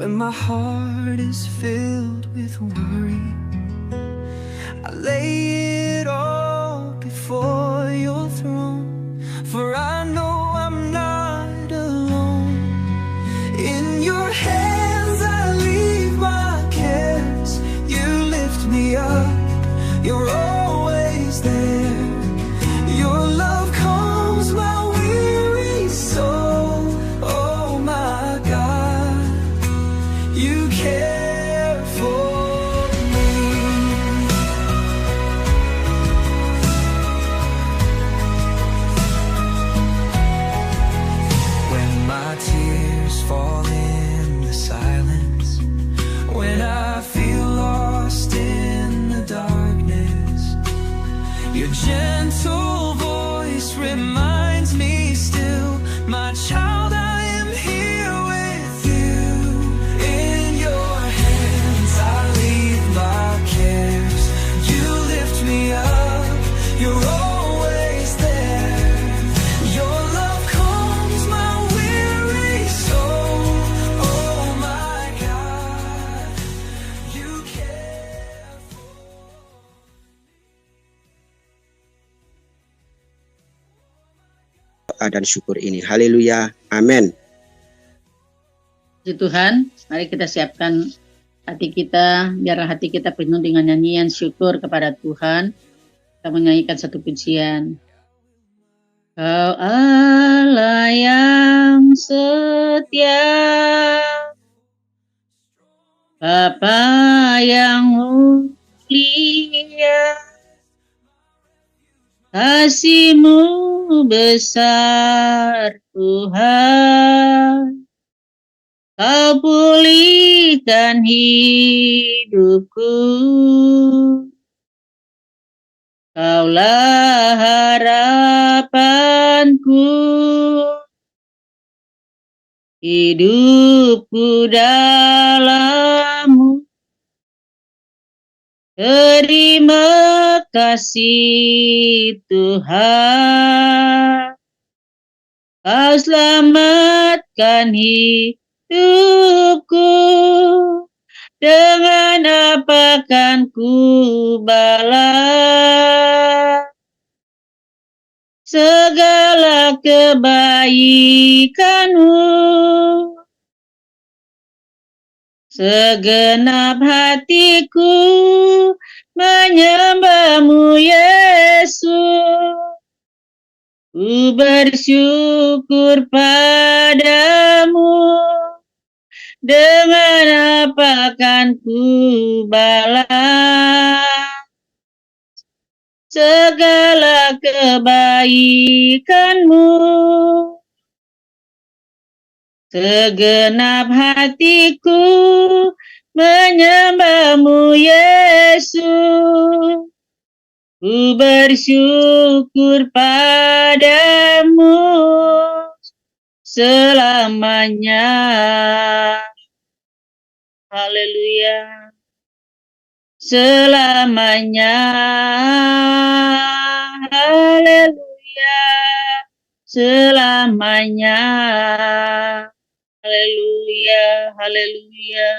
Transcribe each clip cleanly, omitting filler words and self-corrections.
When my heart is filled with worry, I lay it all before your throne, for I know I'm not alone. In your hands I leave my cares. You lift me up, you're always there. Your love calms my weary soul. Oh my God, you care for me. When my tears fall in the silence, when I feel lost in the darkness, your gentle voice reminds me still, my child, I am here with you. In your hands I leave my cares. You lift me up, you're always there. Your love calms my weary soul. Oh my God, you care for dan syukur ini. Haleluya. Amin. Puji Tuhan, mari kita siapkan hati kita, biarlah hati kita penuh dengan nyanyian syukur kepada Tuhan. Kita menyanyikan satu pujian. Kau Allah yang setia, Bapa yang mulia, kasih-Mu besar Tuhan. Kau pulihkan hidupku, Kaulah harapanku, hidupku dalam-Mu. Terima kasih Tuhan, Kau selamatkan hidupku. Dengan apa kan ku balas segala kebaikan-Mu? Segenap hatiku menyembah-Mu Yesus. Ku bersyukur padamu, dengan apa kan ku balas segala kebaikan-Mu? Segenap hatiku menyembah-Mu Yesus. Ku bersyukur padamu selamanya. Haleluya. Selamanya. Haleluya. Selamanya. Haleluya. Haleluya.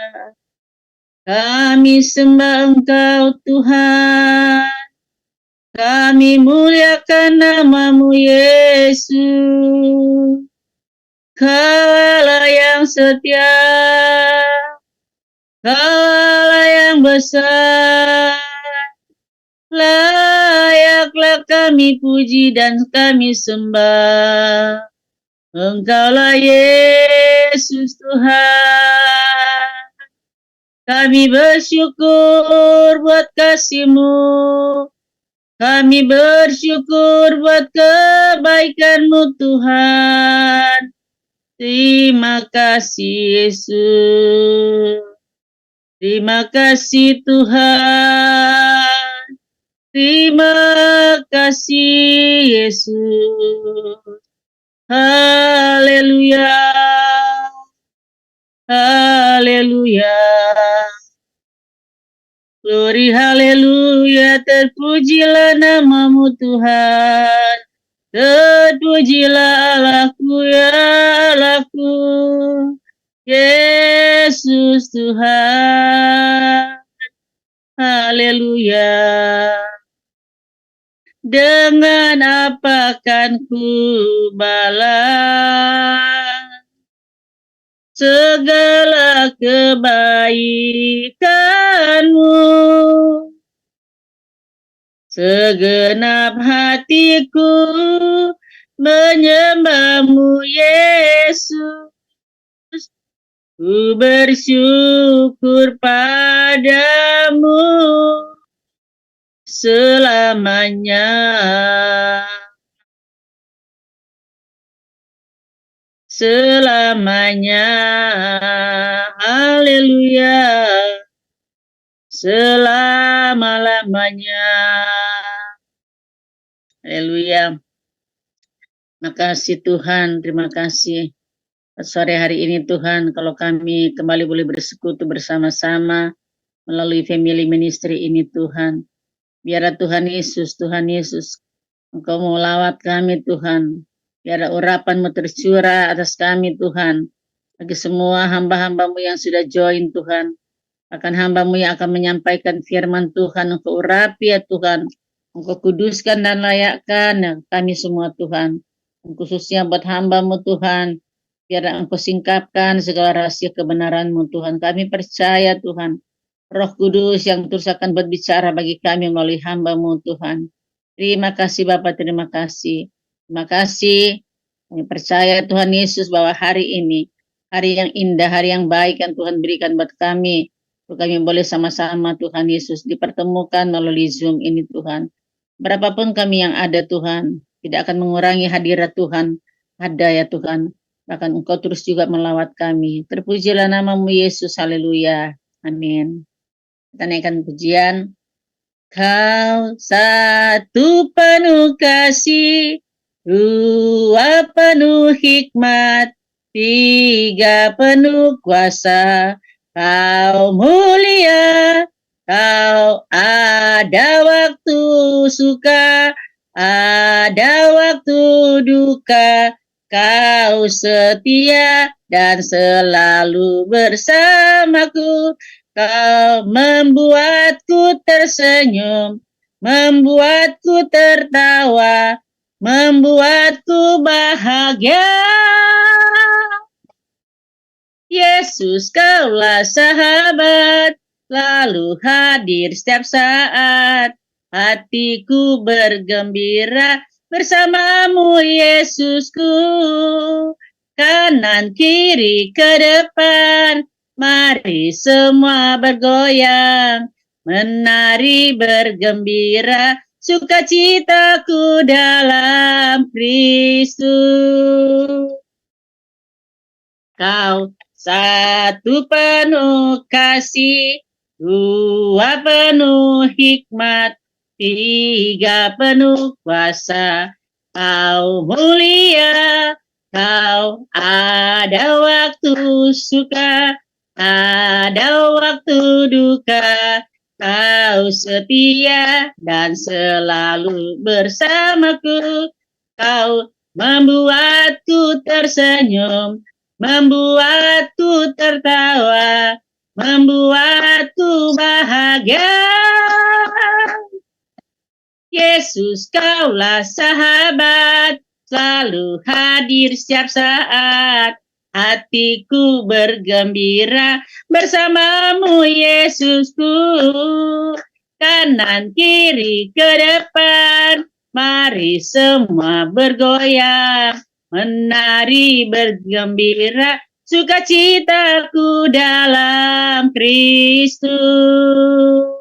Kami sembah Engkau Tuhan. Kami muliakan nama-Mu Yesus. Kaulah yang setia, Kaulah yang besar. Layaklah kami puji dan kami sembah. Engkaulah Yesus Tuhan. Kami bersyukur buat kasih-Mu. Kami bersyukur buat kebaikan-Mu Tuhan. Terima kasih Yesus. Terima kasih Tuhan. Terima kasih Yesus. Haleluya. Haleluya. Glory haleluya, terpujilah nama-Mu Tuhan. Terpujilah Allahku ya Allahku, Yesus Tuhan. Haleluya. Dengan apa kan ku balas segala kebaikanmu? Segenap hatiku menyembahmu Yesus. Ku bersyukur padamu selamanya. Selamanya. Haleluya. Selama-lamanya. Haleluya. Makasih Tuhan, terima kasih. Sore hari ini Tuhan, kalau kami kembali boleh bersekutu bersama-sama melalui family ministry ini Tuhan. Biar Tuhan Yesus, Engkau mau lawat kami Tuhan. Biar urapan-Mu tercurah atas kami Tuhan. Bagi semua hamba-hamba-Mu yang sudah join Tuhan. Akan hamba-Mu yang akan menyampaikan firman Tuhan. Engkau urapi ya Tuhan. Engkau kuduskan dan layakkan ya, kami semua Tuhan. Khususnya buat hamba-Mu Tuhan. Biar Engkau singkapkan segala rahasia kebenaran-Mu Tuhan. Kami percaya Tuhan. Roh Kudus yang terus akan berbicara bagi kami melalui hamba-Mu Tuhan. Terima kasih Bapak, terima kasih. Terima kasih. Kami percaya Tuhan Yesus bahwa hari ini, hari yang indah, hari yang baik yang Tuhan berikan buat kami. Untuk kami boleh sama-sama Tuhan Yesus dipertemukan melalui Zoom ini Tuhan. Berapapun kami yang ada Tuhan, tidak akan mengurangi hadirat Tuhan. Ada ya Tuhan. Bahkan Engkau terus juga melawat kami. Terpujilah nama-Mu Yesus, haleluya. Amin. Kita naikkan pujian. Kau satu penuh kasih, dua penuh hikmat, tiga penuh kuasa. Kau mulia, kau ada waktu suka, ada waktu duka. Kau setia dan selalu bersamaku. Kau membuatku tersenyum, membuatku tertawa, membuatku bahagia. Yesus, Kaulah sahabat, lalu hadir setiap saat. Hatiku bergembira bersamamu Yesusku. Kanan kiri ke depan, mari semua bergoyang, menari bergembira, sukacitaku dalam Kristus. Kau satu penuh kasih, dua penuh hikmat, tiga penuh kuasa. Kau mulia, kau ada waktu suka, ada waktu duka. Kau setia dan selalu bersamaku. Kau membuatku tersenyum, membuatku tertawa, membuatku bahagia. Yesus, Kaulah sahabat, selalu hadir setiap saat. Hatiku bergembira bersamamu Yesusku. Kanan kiri ke depan, mari semua bergoyang, menari bergembira, sukacitaku dalam Kristus.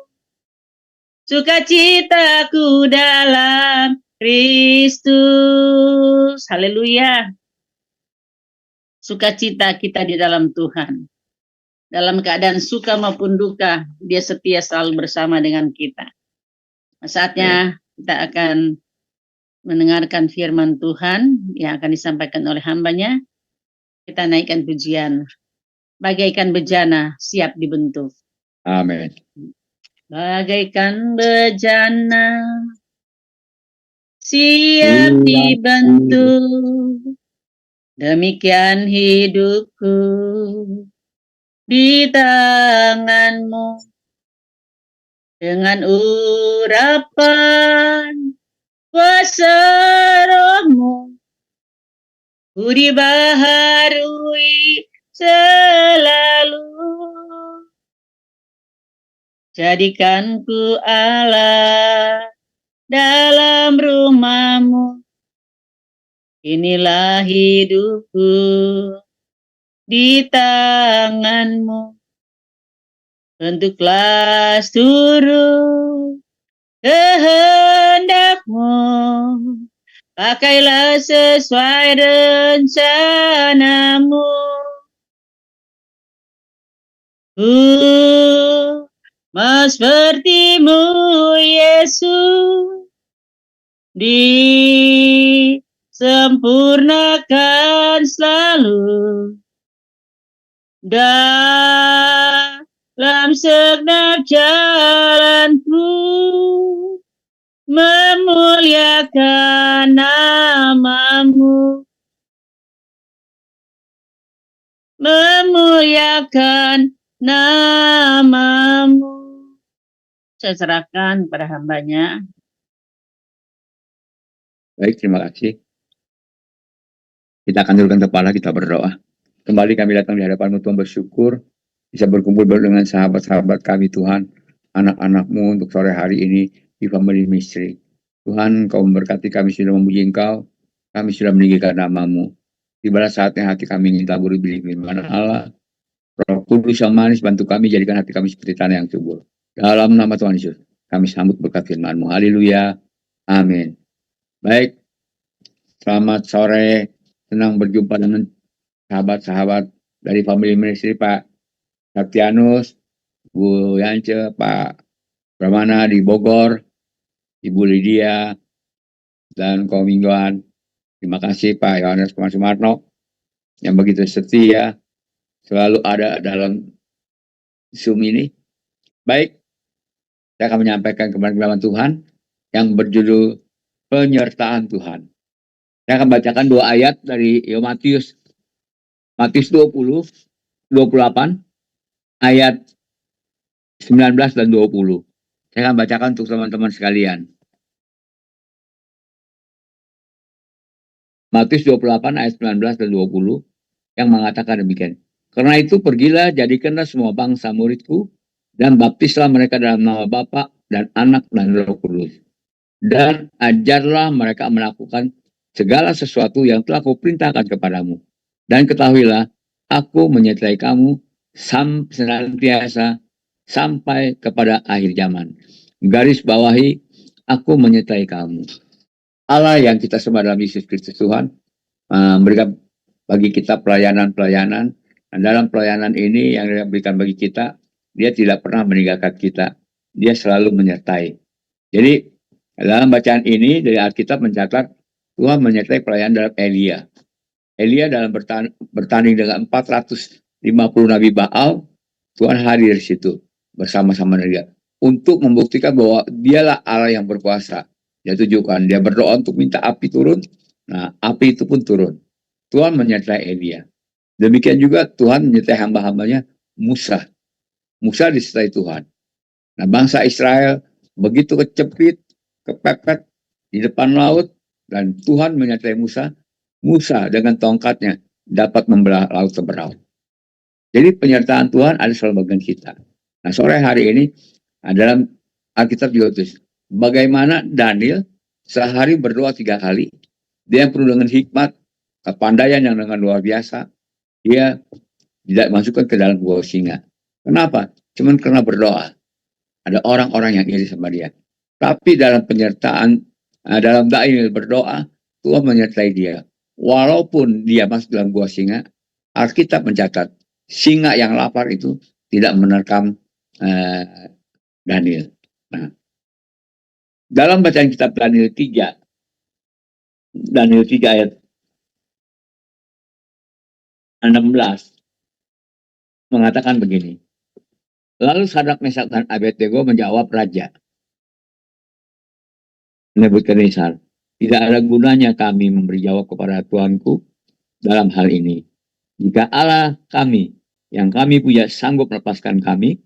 Sukacitaku dalam Kristus. Haleluya. Sukacita kita di dalam Tuhan. Dalam keadaan suka maupun duka, Dia setia selalu bersama dengan kita. Saatnya kita akan mendengarkan firman Tuhan yang akan disampaikan oleh hambanya. Kita naikkan pujian. Bagaikan bejana siap dibentuk. Amin. Bagaikan bejana siap dibentuk, Demikian hidupku di tangan-Mu, dengan urapan kuasa Roh-Mu, ku dibaharui selalu. Jadikan ku Allah dalam rumah-Mu, inilah hidupku di tangan-Mu. Bentuklah seluruh kehendak-Mu, pakailah sesuai rencana-Mu. Mau seperti-Mu, Yesus, disempurnakan selalu dalam segenap jalanku, memuliakan nama-Mu, memuliakan nama-Mu. Saya serahkan pada hamba-Nya. Baik, terima kasih. Kita akan turunkan kepala, kita berdoa. Kembali kami datang di hadapan-Mu, Tuhan, bersyukur bisa berkumpul dengan sahabat-sahabat kami, Tuhan, anak-anak-Mu untuk sore hari ini di Family Ministry. Tuhan, Kau memberkati kami, sudah memuji Engkau, kami sudah meninggikan nama-Mu. Tibalah saatnya hati kami ingin taburi bilik firman Allah. Roh Kudus yang manis, bantu kami, jadikan hati kami seperti tanah yang subur. Dalam nama Tuhan Yesus, kami sambut berkat firman-Mu. Haleluya. Amin. Baik, selamat sore. Senang berjumpa dengan sahabat-sahabat dari Family Ministry, Pak Septianus, Bu Yance, Pak Pramana di Bogor, Ibu Lydia, dan kaum mingguan. Terima kasih Pak Yohanes Kumar Sumarno yang begitu setia selalu ada dalam Zoom ini. Baik, saya akan menyampaikan kebenaran Tuhan yang berjudul penyertaan Tuhan. Saya akan bacakan 2 ayat dari Matius 20, 28, ayat 19 dan 20. Saya akan bacakan untuk teman-teman sekalian. Matius 28 ayat 19 dan 20 yang mengatakan demikian. Karena itu pergilah, jadikanlah semua bangsa muridku, dan baptislah mereka dalam nama Bapa dan Anak dan Roh Kudus. Dan ajarlah mereka melakukan segala sesuatu yang telah kuperintahkan kepadamu. Dan ketahuilah, aku menyertai kamu senantiasa sampai kepada akhir zaman. Garis bawahi, aku menyertai kamu. Allah yang kita sembah dalam Yesus Kristus Tuhan, memberikan bagi kita pelayanan-pelayanan. Dan dalam pelayanan ini yang dia berikan bagi kita, dia tidak pernah meninggalkan kita. Dia selalu menyertai. Jadi dalam bacaan ini dari Alkitab mencatat Tuhan menyertai pelayanan dalam Elia. Elia dalam bertanding dengan 450 Nabi Baal, Tuhan hadir di situ bersama-sama dia untuk membuktikan bahwa dialah Allah yang berkuasa. Dia tunjukkan, dia berdoa untuk minta api turun. Nah, api itu pun turun. Tuhan menyertai Elia. Demikian juga Tuhan menyertai hamba-hambanya Musa. Musa disertai Tuhan. Nah, bangsa Israel begitu kecepit, kepepet di depan laut, dan Tuhan menyertai Musa. Musa dengan tongkatnya dapat membelah laut seberang. Jadi penyertaan Tuhan ada selalu bagian kita. Nah, sore hari ini dalam Alkitab juga tulis bagaimana Daniel sehari berdoa 3 kali. Dia yang penuh dengan hikmat, kepandaian yang dengan luar biasa. Dia tidak masukkan ke dalam gua singa. Kenapa? Cuman karena berdoa. Ada orang-orang yang iri sama dia. Tapi dalam penyertaan, dalam Daniel berdoa, Tuhan menyertai dia. Walaupun dia masuk dalam gua singa, Alkitab mencatat singa yang lapar itu tidak menerkam Daniel. Nah, dalam bacaan kitab Daniel 3 ayat 16 mengatakan begini. Lalu Sadrak, Mesak dan Abednego menjawab raja Nebukadnezar, tidak ada gunanya kami memberi jawab kepada Tuanku dalam hal ini. Jika Allah kami yang kami punya sanggup melepaskan kami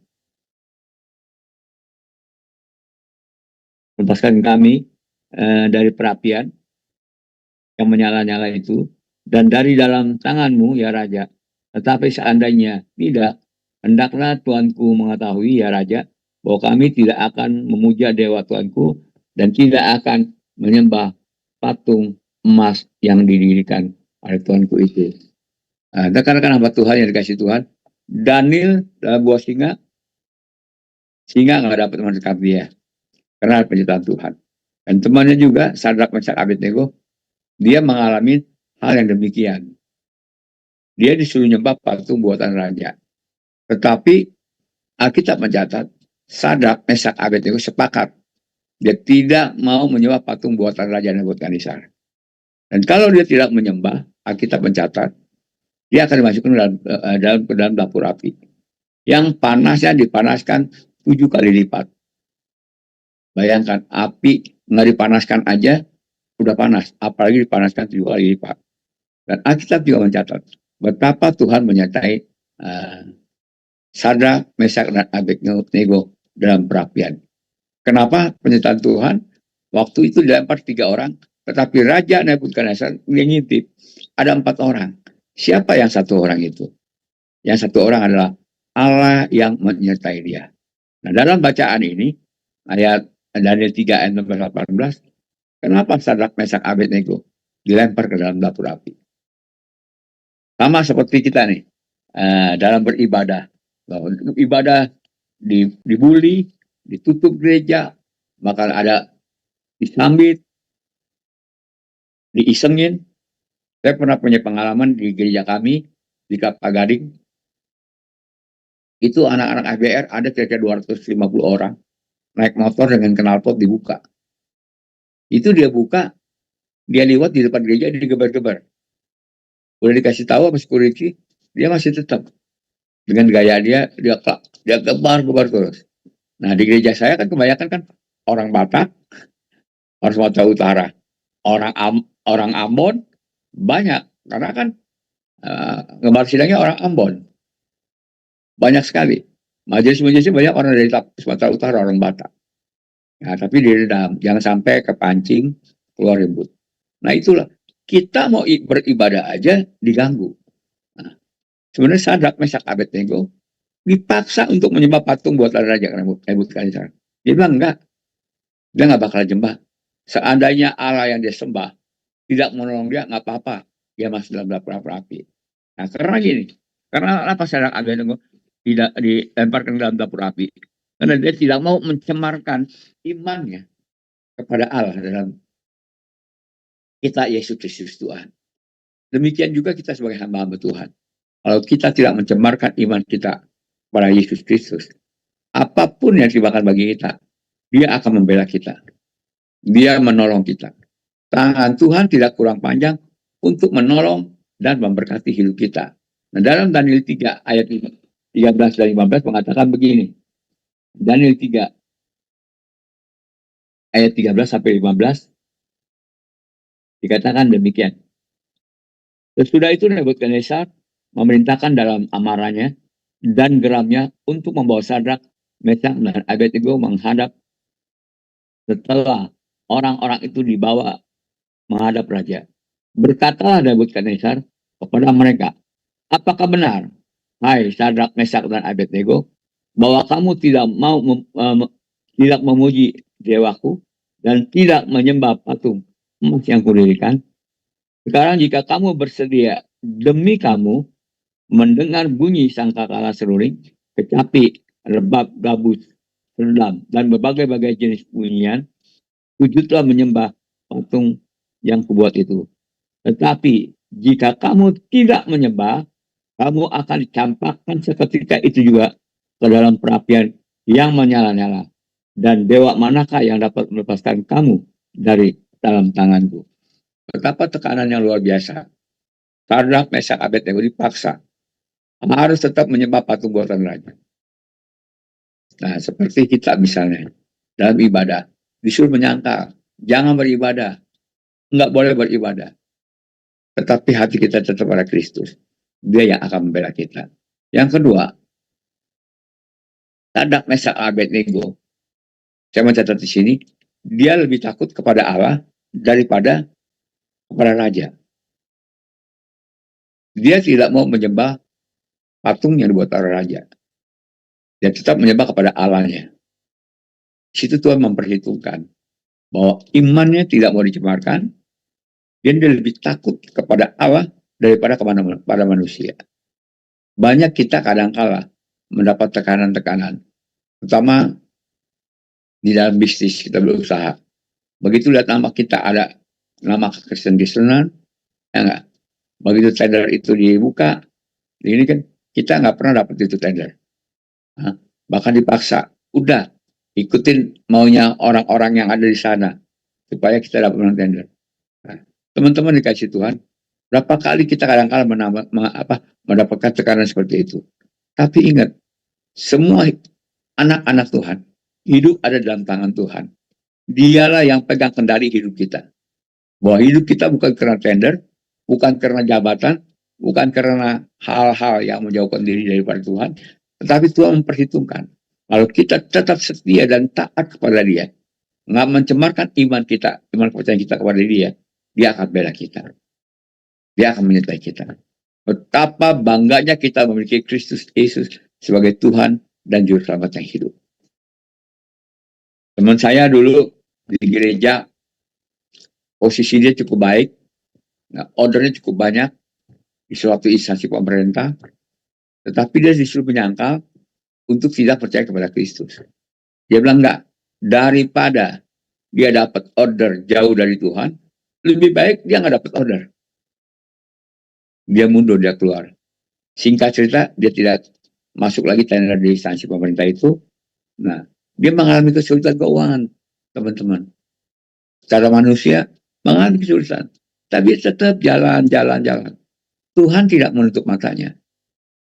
dari perapian yang menyala-nyala itu, dan dari dalam tanganmu ya Raja. Tetapi seandainya tidak, hendaklah Tuanku mengetahui ya Raja, bahwa kami tidak akan memuja dewa Tuanku dan tidak akan menyembah patung emas yang didirikan oleh Tuanku itu. Rekan-rekan hamba Tuhan yang dikasih Tuhan, Daniel dalam gua singa nggak dapat mendekap dia karena penyertaan Tuhan. Dan temannya juga Sadrak, Mesak, Abednego, dia mengalami hal yang demikian. Dia disuruh nyembah patung buatan raja. Tetapi Alkitab mencatat Sadrak, Mesak, Abednego sepakat dia tidak mau menyembah patung buatan raja Nebukadnezar. Dan kalau dia tidak menyembah, Alkitab mencatat dia akan dimasukkan dalam dapur api yang panasnya dipanaskan 7 kali lipat. Bayangkan, api nggak dipanaskan aja udah panas, apalagi dipanaskan 7 kali lipat. Dan Alkitab juga mencatat betapa Tuhan menyertai Sadrak, Mesak, dan Abednego dalam perapian. Kenapa penyertaan Tuhan? Waktu itu dilempar 3 orang, tetapi Raja Nebukadnezar dia ngintip ada 4 orang. Siapa yang 1 orang itu? Yang 1 orang adalah Allah yang menyertai dia. Nah, dalam bacaan ini ayat Daniel 3 ayat 18, kenapa Sadrak, Mesak, Abednego dilempar ke dalam dapur api? Sama seperti kita nih, dalam beribadah. Ibadah dibully, ditutup gereja, bahkan ada disambit, diisengin. Saya pernah punya pengalaman di gereja kami, di Kelapa Gading. Itu anak-anak ABR ada kira-kira 250 orang. Naik motor dengan knalpot dibuka. Itu dia buka, dia lewat di depan gereja, dia digebar-gebar. Udah dikasih tahu sama security, dia masih tetap. Dengan gaya dia gebar-gebar terus. Nah, di gereja saya kan kebanyakan kan orang Batak, orang Sumatera Utara, orang Ambon, banyak. Karena kan gemar sidangnya orang Ambon. Banyak sekali. Majelis-majelisnya banyak orang dari Sumatera Utara, orang Batak. Nah, tapi diredam, jangan sampai kepancing, keluar ribut. Nah, itulah. Kita mau beribadah aja diganggu. Nah, sebenarnya Sadrak, Mesak, Abednego dipaksa untuk menyembah patung buatan Raja Nebukadnezar. Dia bilang enggak. Dia nggak bakal jembah. Seandainya Allah yang dia sembah tidak menolong dia, nggak apa-apa. Dia masuk dalam dapur api. Nah, karena gini. Karena apa Sadrak, Abednego tidak dilemparkan dalam dapur api? Karena dia tidak mau mencemarkan imannya kepada Allah dalam kita Yesus Kristus Tuhan. Demikian juga kita sebagai hamba-hamba Tuhan. Kalau kita tidak mencemarkan iman kita pada Yesus Kristus, apapun yang dibagikan bagi kita, dia akan membela kita. Dia menolong kita. Tangan Tuhan tidak kurang panjang untuk menolong dan memberkati hidup kita. Nah, dalam Daniel 3 ayat 13 dan 15 mengatakan begini. Daniel 3 ayat 13 sampai 15 dikatakan demikian. Sesudah itu Nebukadnezar memerintahkan dalam amarahnya dan geramnya untuk membawa Sadrak, Mesak, dan Abednego menghadap. Setelah orang-orang itu dibawa menghadap raja, berkatalah Nebukadnezar kepada mereka, apakah benar, hai Sadrak, Mesak, dan Abednego, bahwa kamu tidak mau tidak memuji dewaku dan tidak menyembah patung emas yang kudirikan? Sekarang jika kamu bersedia, demi kamu mendengar bunyi sangkakala seruling, kecapi, rebab, gabus, rendam, dan berbagai-bagai jenis bunyian, sujudlah menyembah patung yang kubuat itu. Tetapi jika kamu tidak menyembah, kamu akan dicampakkan seketika itu juga ke dalam perapian yang menyala-nyala. Dan dewa manakah yang dapat melepaskan kamu dari dalam tanganku? Betapa tekanan yang luar biasa. Sadrak, Mesak, Abednego dipaksa harus tetap menyembah patung buatan raja. Nah, seperti kita misalnya dalam ibadah disuruh menyangkal, jangan beribadah, nggak boleh beribadah. tetapi hati kita tetap pada Kristus. Dia yang akan membela kita. Yang kedua, Sadrak, Mesak, Abednego. Saya mencatat di sini, dia lebih takut kepada Allah daripada kepada raja. Dia tidak mau menyembah patung yang dibuat oleh raja. Dia tetap menyembah kepada Allahnya. Di situ Tuhan memperhitungkan bahwa imannya tidak mau dicemarkan, dan dia lebih takut kepada Allah daripada kepada manusia. Banyak kita kadang-kala mendapat tekanan-tekanan, terutama di dalam bisnis kita berusaha. Begitu lihat nama kita ada nama Kristen-Kristenan, ya enggak? Begitu tender itu dibuka, ini kan kita nggak pernah dapat itu tender. Nah, bahkan dipaksa, udah ikutin maunya orang-orang yang ada di sana supaya kita dapat menang tender. Nah, teman-teman dikasih Tuhan, berapa kali kita kadang-kala mendapatkan tekanan seperti itu. Tapi ingat, semua anak-anak Tuhan hidup ada dalam tangan Tuhan. Dialah yang pegang kendali hidup kita. Bahwa hidup kita bukan karena tender, bukan karena jabatan, bukan karena hal-hal yang menjauhkan diri daripada Tuhan, tetapi Tuhan memperhitungkan. Kalau kita tetap setia dan taat kepada Dia, nggak mencemarkan iman kita, iman kepercayaan kita kepada Dia, Dia akan bela kita. Dia akan menyertai kita. Betapa bangganya kita memiliki Kristus Yesus sebagai Tuhan dan Juru Selamat yang hidup. Teman saya dulu di gereja, posisi dia cukup baik, nah, ordernya cukup banyak di suatu instansi pemerintah, tetapi dia disuruh menyangkal untuk tidak percaya kepada Kristus. Dia bilang enggak, daripada dia dapat order jauh dari Tuhan, lebih baik dia nggak dapat order. Dia mundur, dia keluar. Singkat cerita, dia tidak masuk lagi tender di instansi pemerintah itu. Nah, dia mengalami kesulitan keuangan, teman-teman. Secara manusia, mengalami kesulitan. Tapi tetap jalan. Tuhan tidak menutup matanya.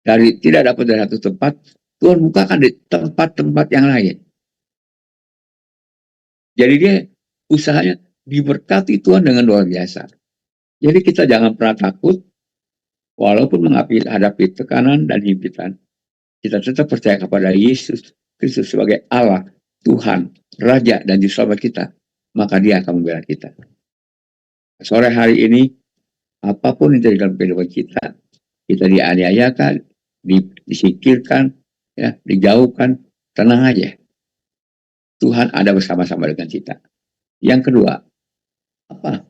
Tidak dapat dari satu tempat, Tuhan bukakan di tempat-tempat yang lain. Jadi dia usahanya diberkati Tuhan dengan luar biasa. Jadi kita jangan pernah takut, walaupun menghadapi tekanan dan himpitan, kita tetap percaya kepada Yesus Kristus sebagai Allah, Tuhan, Raja, dan Juru Selamat kita, maka Dia akan membela kita. Sore hari ini, apapun yang terjadi dalam kehidupan kita dianiayakan, disikirkan, ya, dijauhkan, tenang aja. Tuhan ada bersama-sama dengan kita. Yang kedua, apa?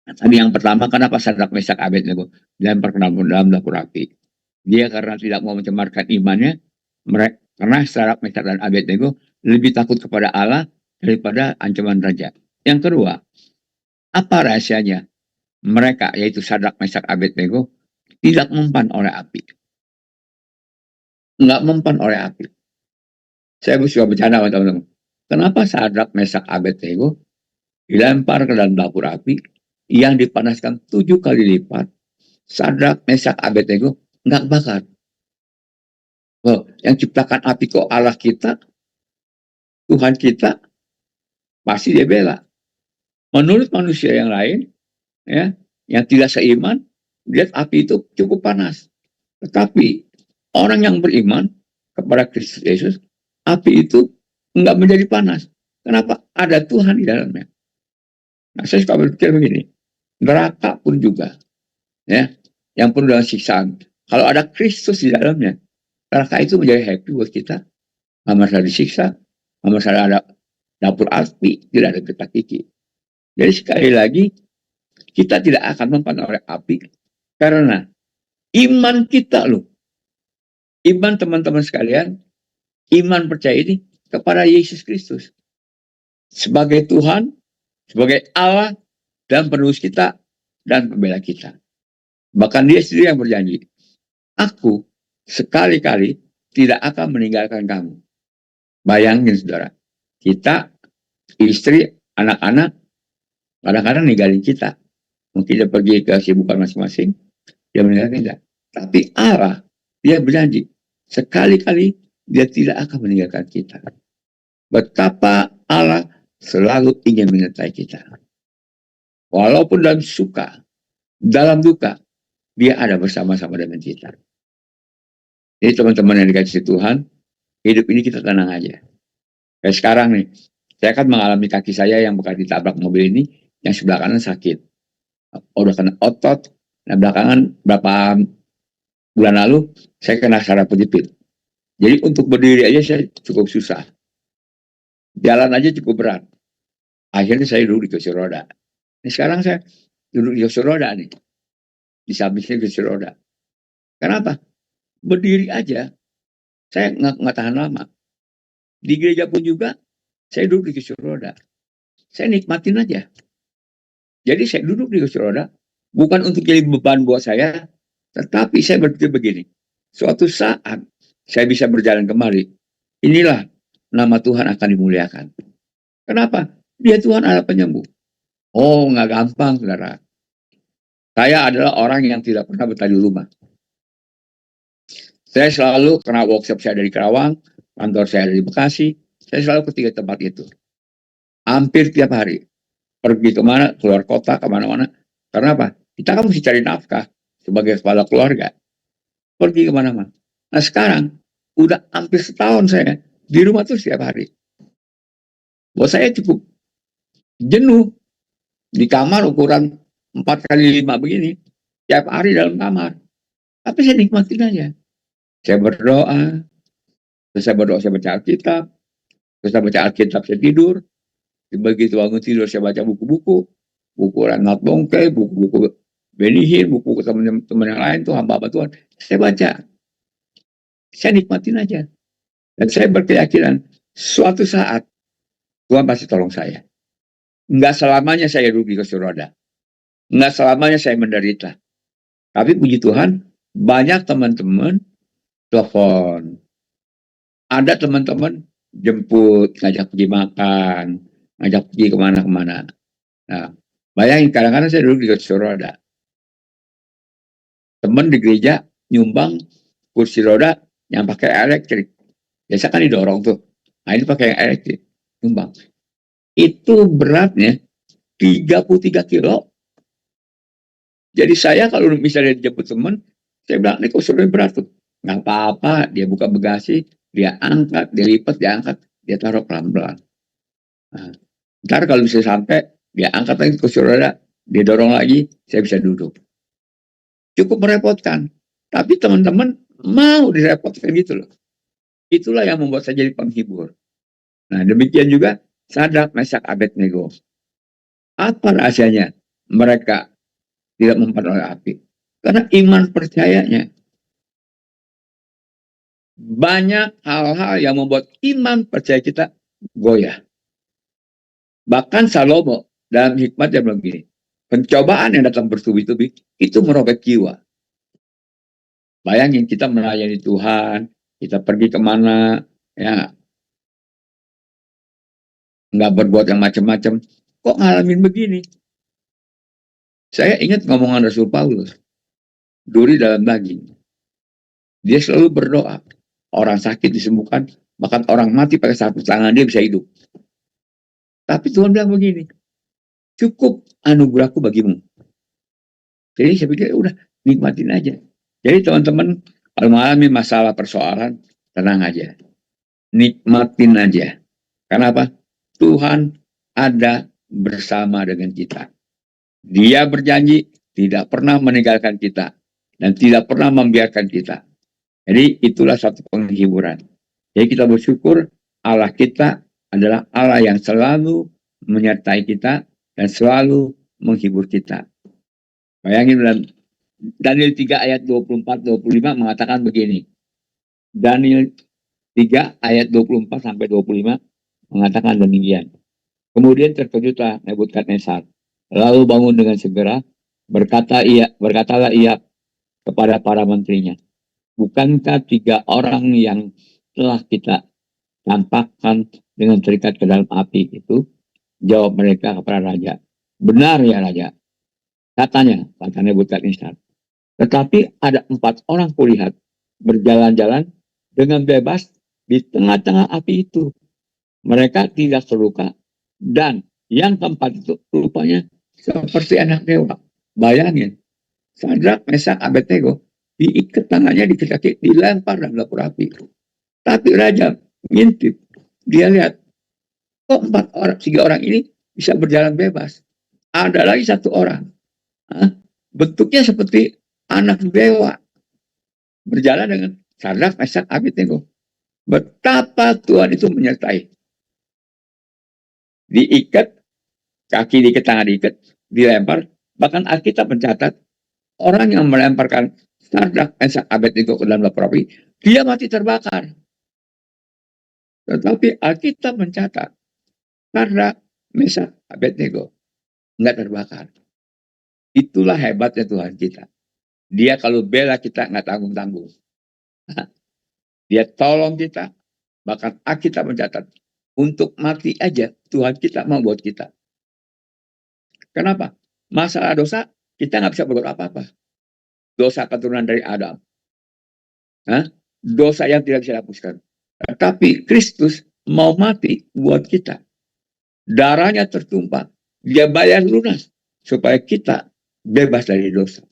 Tadi yang pertama, kenapa Sadrak, Mesak, Abednego dilempar ke dalam dapur api? Dia karena tidak mau mencemarkan imannya, karena Sadrak, Mesak, dan Abednego lebih takut kepada Allah daripada ancaman raja. Yang kedua, apa rahasianya? Mereka, yaitu Sadrak, Mesak, Abednego, tidak mempan oleh api. Nggak mempan oleh api. Saya suka bercanda sama teman-teman. Kenapa Sadrak, Mesak, Abednego dilempar ke dalam dapur api yang dipanaskan 7 kali lipat? Sadrak, Mesak, Abednego nggak bakar. Oh, yang ciptakan api kok Allah kita, Tuhan kita, pasti Dia bela. Menurut manusia yang lain, ya, yang tidak seiman, lihat api itu cukup panas. Tetapi orang yang beriman kepada Kristus Yesus, api itu enggak menjadi panas. Kenapa? Ada Tuhan di dalamnya. Nah, saya suka berpikir begini, neraka pun juga, ya, yang penuh dengan siksaan. Kalau ada Kristus di dalamnya, neraka itu menjadi happy buat kita. Nggak masalah disiksa, nggak masalah ada dapur api, tidak ada getah gigi. Jadi sekali lagi, kita tidak akan mempan oleh api, karena iman kita loh. Iman teman-teman sekalian, iman percaya ini kepada Yesus Kristus. Sebagai Tuhan, sebagai Allah, dan penebus kita, dan pembela kita. Bahkan Dia sendiri yang berjanji, aku sekali-kali tidak akan meninggalkan kamu. Bayangin saudara, kita, istri, anak-anak, kadang-kadang ninggalin kita. Mungkin dia pergi ke kesibukan masing-masing, dia meninggalkan kita. Tapi Allah, Dia berjanji, sekali-kali Dia tidak akan meninggalkan kita. Betapa Allah selalu ingin menyertai kita. Walaupun dalam suka, dalam duka, dia ada bersama-sama dengan kita. Jadi teman-teman yang dikasih Tuhan, hidup ini kita tenang aja. Kayak sekarang nih, saya kan mengalami kaki saya yang bekas ditabrak mobil ini, yang sebelah kanan sakit. Udah kena otot, nah belakangan berapa bulan lalu, saya kena saraf kejepit. Jadi untuk berdiri aja saya cukup susah. Jalan aja cukup berat. Akhirnya saya duduk di kursi roda. Nah, sekarang saya duduk di kursi roda nih. Di sampingnya kursi roda. Kenapa? Berdiri aja, saya nggak tahan lama. Di gereja pun juga, saya duduk di kursi roda. Saya nikmatin aja. Jadi saya duduk di kursi roda, bukan untuk jadi beban buat saya, tetapi saya berpikir begini. Suatu saat, saya bisa berjalan kembali. Inilah nama Tuhan akan dimuliakan. Kenapa? Dia Tuhan adalah penyembuh. Oh, nggak gampang, saudara. Saya adalah orang yang tidak pernah betah di rumah. Saya selalu, karena workshop saya dari Kerawang, kantor saya dari Bekasi, saya selalu ke 3 tempat itu. Hampir tiap hari. Pergi kemana, keluar kota, kemana-mana. Karena apa? Kita kan mesti cari nafkah sebagai kepala keluarga. Pergi kemana-mana. Nah sekarang, udah hampir setahun saya di rumah tuh setiap hari. Buat saya cukup jenuh. Di kamar ukuran 4x5 begini. Tiap hari dalam kamar. Tapi saya nikmatin aja. Saya berdoa. Terus saya berdoa, saya baca Alkitab. Terus saya baca Alkitab, saya tidur. Begitu bangun tidur, saya baca buku-buku. Buku Renat Bongke, buku-buku Benihin, buku teman-teman yang lain tuh, hamba-hamba Tuhan. Saya baca. Saya nikmatin aja. Dan saya berkeyakinan, suatu saat, Tuhan pasti tolong saya. Enggak selamanya saya duduk di kursi roda. Enggak selamanya saya menderita. Tapi puji Tuhan, banyak teman-teman telepon. Ada teman-teman jemput, ngajak pergi makan, ngajak pergi kemana-kemana. Nah, bayangin kadang-kadang saya duduk di kursi roda. Teman di gereja nyumbang kursi roda yang pakai elektrik. Biasa kan didorong tuh. Nah ini pakai yang elektrik. Nyumbang. Itu beratnya 33 kilo. Jadi saya kalau misalnya dijemput teman, saya bilang, ini kursi roda berat tuh. Nggak apa-apa, dia buka bagasi, dia angkat, dia lipat, dia angkat, dia taruh pelan-pelan. Nah, ntar kalau bisa sampai, dia angkat lagi kursi roda, dia dorong lagi, saya bisa duduk. Cukup merepotkan. Tapi teman-teman mau direpotkan gitu loh. Itulah yang membuat saya jadi penghibur. Nah demikian juga Sadrak, Mesak, Abednego. Apa rahasianya mereka tidak mempan oleh api? Karena iman percayanya. Banyak hal-hal yang membuat iman percaya kita goyah. Bahkan Salomo dalam hikmatnya begini. Pencobaan yang datang bertubi-tubi itu merobek jiwa. Bayangin kita melayani Tuhan, kita pergi kemana, ya nggak berbuat yang macam-macam. Kok ngalamin begini? Saya ingat ngomongan Rasul Paulus, duri dalam daging. Dia selalu berdoa, orang sakit disembuhkan, bahkan orang mati pakai sapu tangan dia bisa hidup. Tapi Tuhan bilang begini, cukup anugerahku bagimu. Jadi saya pikir udah nikmatin aja. Jadi teman-teman kalau mengalami masalah persoalan, tenang aja. Nikmatin aja. Kenapa? Tuhan ada bersama dengan kita. Dia berjanji tidak pernah meninggalkan kita. Dan tidak pernah membiarkan kita. Jadi itulah satu penghiburan. Jadi kita bersyukur Allah kita adalah Allah yang selalu menyertai kita dan selalu menghibur kita. Bayangin dalam Daniel 3 ayat 24-25 mengatakan begini. Daniel 3 ayat 24 sampai 25 mengatakan demikian. Kemudian terkejutlah Nebukadnezar. Lalu bangun dengan segera, berkatalah ia kepada para menterinya. Bukankah 3 orang yang telah kita tampakkan dengan terikat ke dalam api itu? Jawab mereka kepada raja. Benar ya raja. Katanya, kata Nebukadnezar. Tetapi ada 4 orang kulihat berjalan-jalan dengan bebas di tengah-tengah api itu. Mereka tidak terluka. Dan yang keempat itu rupanya seperti anak dewa. Bayangin, Sadrak, Mesak, Abednego diikat tangannya, diikat kaki, dilempar dalam dapur api. Tapi raja ngintip, dia lihat kok 3 orang ini bisa berjalan bebas. Ada lagi 1 orang, bentuknya seperti anak dewa, berjalan dengan Sadrak, Mesak, Abednego. Betapa Tuhan itu menyertai. Diikat, kaki diikat, tangan diikat, dilempar. Bahkan Alkitab mencatat, orang yang melemparkan Sadrak, Mesak, Abednego ke dalam dapur api, dia mati terbakar. Tetapi Alkitab mencatat, Sadrak, Mesak, Abednego nggak terbakar. Itulah hebatnya Tuhan kita. Dia kalau bela kita nggak tanggung-tanggung. Dia tolong kita. Bahkan Alkitab mencatat, untuk mati aja Tuhan kita mau buat kita. Kenapa? Masalah dosa, kita nggak bisa berbuat apa-apa. Dosa keturunan dari Adam. Dosa yang tidak bisa dihapuskan. Tapi Kristus mau mati buat kita. Darahnya tertumpah. Dia bayar lunas. Supaya kita bebas dari dosa.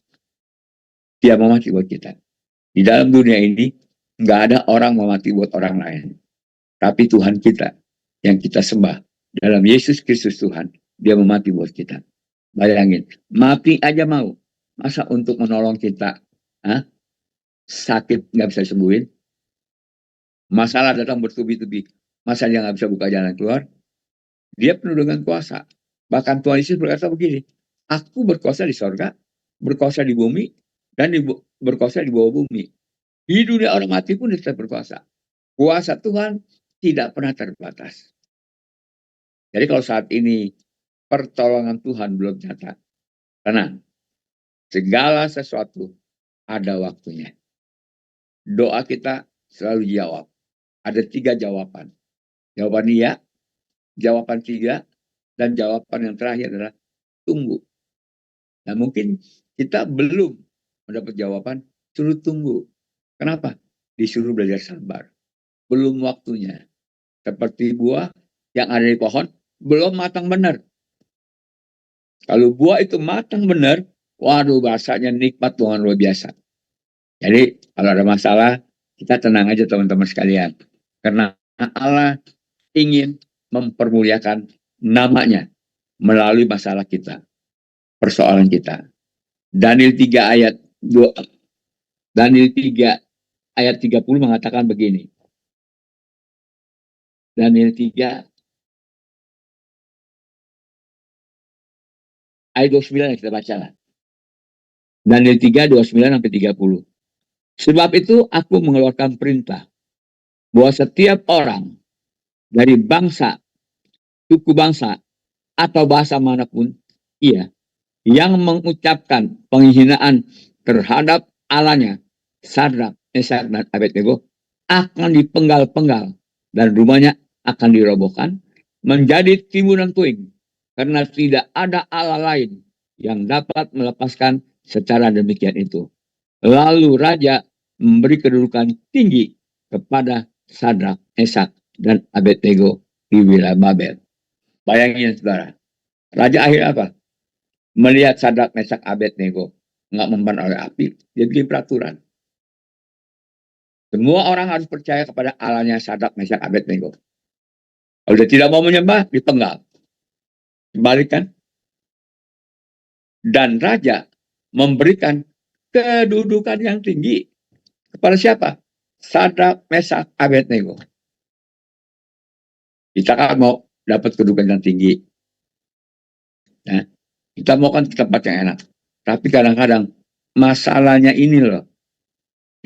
Dia mau mati buat kita. Di dalam dunia ini, nggak ada orang mau mati buat orang lain. Tapi Tuhan kita, yang kita sembah, dalam Yesus Kristus Tuhan, dia mau mati buat kita. Bayangin, mati aja mau. Masa untuk menolong kita, sakit nggak bisa disembuhin, masalah datang bertubi-tubi, masa dia nggak bisa buka jalan keluar, dia penuh dengan kuasa. Bahkan Tuhan Yesus berkata begini, aku berkuasa di sorga, berkuasa di bumi, dan berkuasa di bawah bumi. Di dunia orang mati pun dia tetap berkuasa. Kuasa Tuhan tidak pernah terbatas. Jadi kalau saat ini pertolongan Tuhan belum nyata, tenang. Segala sesuatu ada waktunya. Doa kita selalu jawab. Ada 3 jawaban. Jawaban iya, jawaban tidak, dan jawaban yang terakhir adalah tunggu. Nah mungkin kita belum mendapat jawaban, suruh tunggu. Kenapa? Disuruh belajar sabar. Belum waktunya. Seperti buah yang ada di pohon, belum matang benar. Kalau buah itu matang benar, waduh rasanya nikmat Tuhan luar biasa. Jadi kalau ada masalah, kita tenang aja teman-teman sekalian. Karena Allah ingin mempermuliakan namanya melalui masalah kita. Persoalan kita. Daniel 3 ayat 30 mengatakan begini. Daniel 3 ayat 29 yang kita baca lah. Daniel 3, 29 sampai 30. Sebab itu aku mengeluarkan perintah bahwa setiap orang dari bangsa, suku bangsa, atau bahasa manapun yang mengucapkan penghinaan terhadap Allahnya, Sadrak, Mesak, dan Abednego akan dipenggal-penggal dan rumahnya akan dirobohkan menjadi timbunan puing, karena tidak ada Allah lain yang dapat melepaskan secara demikian itu. Lalu raja memberi kedudukan tinggi kepada Sadrak, Mesak, dan Abednego di wilayah Babel. Bayangin saudara, raja akhir apa? Melihat Sadrak, Mesak, Abednego nggak mempan oleh api, dia bikin peraturan. Semua orang harus percaya kepada Allahnya Sadrak, Mesak, Abednego. Kalau dia tidak mau menyembah, dipenggal. Kembalikan. Dan raja memberikan kedudukan yang tinggi kepada siapa? Sadrak, Mesak, Abednego. Kita kan mau dapat kedudukan yang tinggi. Nah, kita mau kan tempat yang enak. Tapi kadang-kadang masalahnya ini loh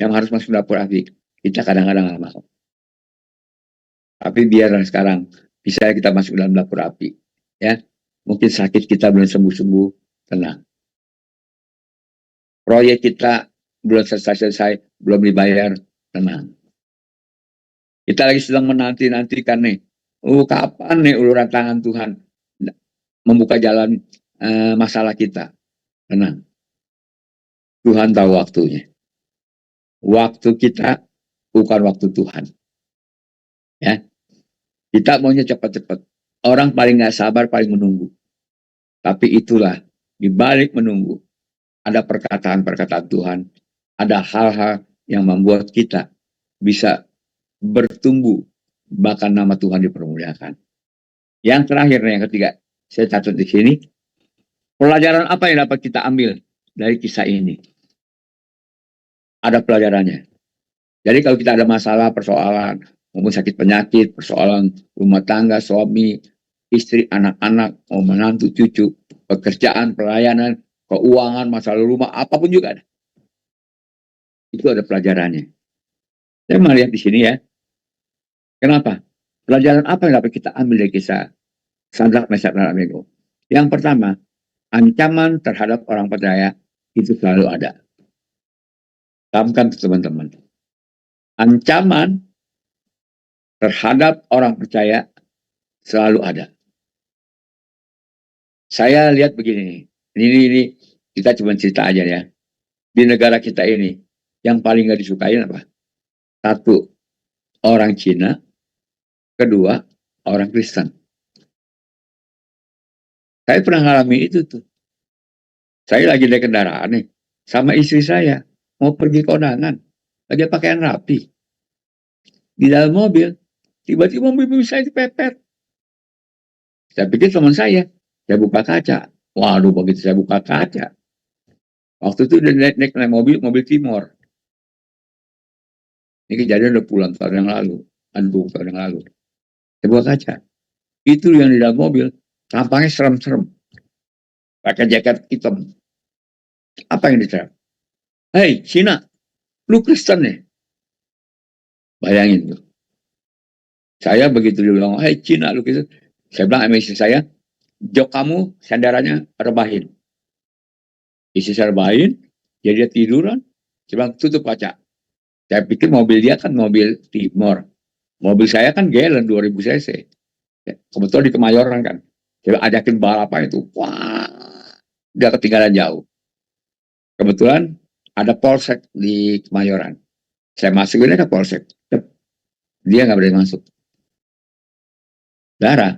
yang harus masuk dapur api. Kita kadang-kadang nggak mau. Tapi biarlah sekarang bisa kita masuk dalam dapur api. Ya, mungkin sakit kita belum sembuh-sembuh, tenang. Proyek kita belum selesai, belum dibayar, tenang. Kita lagi sedang menanti-nantikan nih. Kapan nih uluran tangan Tuhan membuka jalan masalah kita? Tenang. Tuhan tahu waktunya. Waktu kita bukan waktu Tuhan. Ya, kita maunya cepat-cepat. Orang paling nggak sabar paling menunggu. Tapi itulah di balik menunggu ada perkataan-perkataan Tuhan, ada hal-hal yang membuat kita bisa bertumbuh, bahkan nama Tuhan dipermuliakan. Yang terakhir, yang ketiga, saya catat di sini, pelajaran apa yang dapat kita ambil dari kisah ini? Ada pelajarannya. Jadi kalau kita ada masalah, persoalan, maupun sakit penyakit, persoalan rumah tangga, suami, istri, anak-anak, mau menantu, cucu, pekerjaan, pelayanan, keuangan, masalah rumah, apapun juga ada. Itu ada pelajarannya. Saya melihat di sini ya. Kenapa? Pelajaran apa yang dapat kita ambil dari kisah Sadrak, Mesak, dan Abednego? Yang pertama, ancaman terhadap orang percaya itu selalu ada. Camkan teman-teman. Ancaman terhadap orang percaya selalu ada. Saya lihat begini, ini kita cuma cerita aja ya. Di negara kita ini, yang paling gak disukai apa? Satu, orang Cina. Kedua, orang Kristen. Saya pernah ngalami itu tuh. Saya lagi naik kendaraan nih, sama istri saya, mau pergi kondangan, lagi pakaian rapi. Di dalam mobil, tiba-tiba mobil saya dipepet. Saya pikir teman saya buka kaca. Waduh, begitu saya buka kaca. Waktu itu udah naik mobil Timor. Ini kejadian udah puluhan tahun yang lalu. 20 tahun yang lalu. Saya buka kaca. Itu yang di dalam mobil, tampangnya serem-serem. Pakai jaket hitam. Apa yang dicari? Hei, Cina, lu Kristen nih? Bayangin tuh. Saya begitu dia bilang, hei Cina, lu Kristen. Saya bilang sama istri saya, jok kamu sandarannya rebahin. Istri saya rebahin, jadi dia tiduran. Saya bilang, tutup kaca. Saya pikir mobil dia kan mobil Timor. Mobil saya kan Gelen 2000 cc. Kebetulan di Kemayoran kan. Saya ajakin balapan itu. Wah, udah ketinggalan jauh. Kebetulan ada polsek di Kemayoran. Saya masukin ke polsek. Dia nggak boleh masuk. Darah.